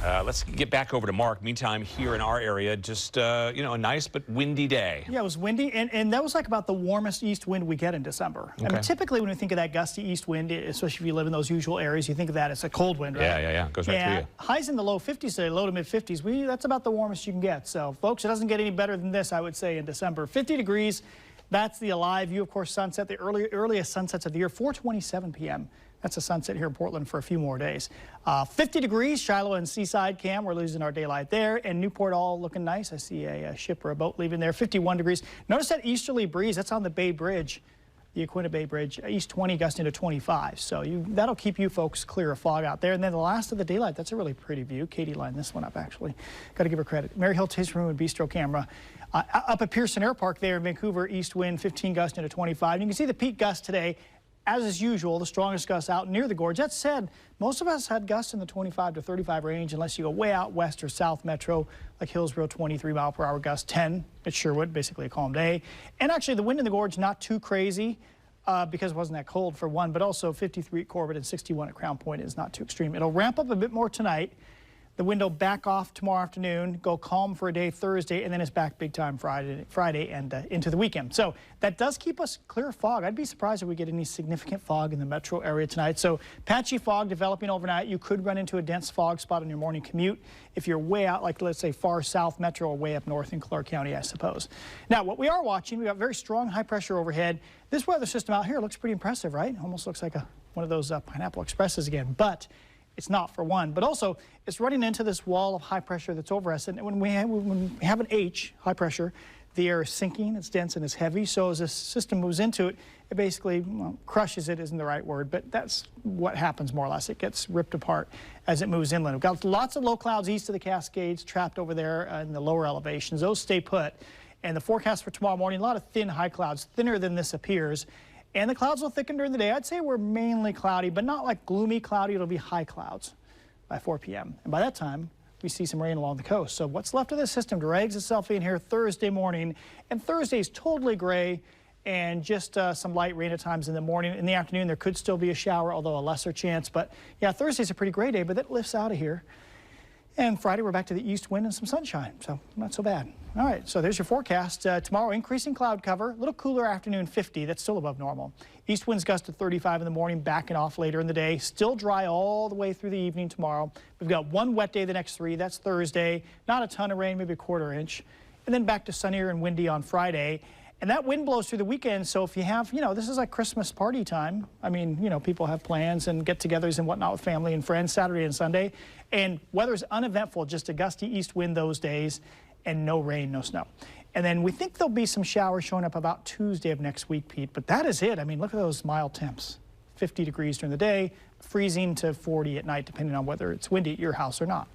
Let's get back over to Mark. Meantime, here in our area, just, a nice but windy day. Yeah, it was windy, and that was like about the warmest east wind we get in December. Okay. I mean, typically when we think of that gusty east wind, especially if you live in those usual areas, you think of that as a cold wind, right? Yeah. Goes right through you. Highs in the low 50s today, low to mid 50s. That's about the warmest you can get. So, folks, it doesn't get any better than this, I would say, in December. 50 degrees. That's the Alive view, of course, sunset, the earliest sunsets of the year, 4:27 p.m. That's a sunset here in Portland for a few more days. 50 degrees, Shiloh and Seaside, Cam. We're losing our daylight there. And Newport all looking nice. I see a ship or a boat leaving there. 51 degrees. Notice that easterly breeze. That's on the Bay Bridge, the Aquina Bay Bridge. East 20 gusting to 25. So that'll keep you folks clear of fog out there. And then the last of the daylight. That's a really pretty view. Katie lined this one up, actually. Got to give her credit. Mary Hill Tasting Room and Bistro camera. Up at Pearson Air Park there in Vancouver, east wind 15 gusting to 25. And you can see the peak gust today. As is usual, the strongest gusts out near the gorge. That said, most of us had gusts in the 25 to 35 range unless you go way out west or south metro, like Hillsborough, 23 mile per hour gusts, 10 at Sherwood, basically a calm day. And actually, the wind in the gorge, not too crazy because it wasn't that cold for one, but also 53 at Corbett and 61 at Crown Point is not too extreme. It'll ramp up a bit more tonight. The wind will back off tomorrow afternoon, go calm for a day Thursday, and then it's back big time Friday and into the weekend. So that does keep us clear of fog. I'd be surprised if we get any significant fog in the metro area tonight. So patchy fog developing overnight. You could run into a dense fog spot on your morning commute if you're way out, like let's say far south metro or way up north in Clark County, I suppose. Now, what we are watching, we got very strong high pressure overhead. This weather system out here looks pretty impressive, right? Almost looks like one of those Pineapple Expresses again, but it's not, for one, but also it's running into this wall of high pressure that's over us. And when we have an H, high pressure, the air is sinking, it's dense and it's heavy. So as this system moves into it, it basically crushes it, isn't the right word, but that's what happens more or less. It gets ripped apart as it moves inland. We've got lots of low clouds east of the Cascades trapped over there in the lower elevations. Those stay put. And the forecast for tomorrow morning, a lot of thin high clouds, thinner than this appears. And the clouds will thicken during the day. I'd say we're mainly cloudy, but not like gloomy cloudy. It'll be high clouds by 4 p.m. And by that time, we see some rain along the coast. So what's left of this system drags itself in here Thursday morning. And Thursday's totally gray and just some light rain at times in the morning. In the afternoon, there could still be a shower, although a lesser chance. But yeah, Thursday's a pretty gray day, but that lifts out of here. And Friday, we're back to the east wind and some sunshine, so not so bad. All right, so there's your forecast. Tomorrow, increasing cloud cover, a little cooler afternoon, 50. That's still above normal. East winds gust to 35 in the morning, backing off later in the day. Still dry all the way through the evening tomorrow. We've got one wet day the next 3. That's Thursday. Not a ton of rain, maybe a quarter inch. And then back to sunnier and windy on Friday. And that wind blows through the weekend, so if you have, this is like Christmas party time. I mean, people have plans and get-togethers and whatnot with family and friends Saturday and Sunday. And weather's uneventful, just a gusty east wind those days and no rain, no snow. And then we think there'll be some showers showing up about Tuesday of next week, Pete. But that is it. I mean, look at those mild temps. 50 degrees during the day, freezing to 40 at night, depending on whether it's windy at your house or not.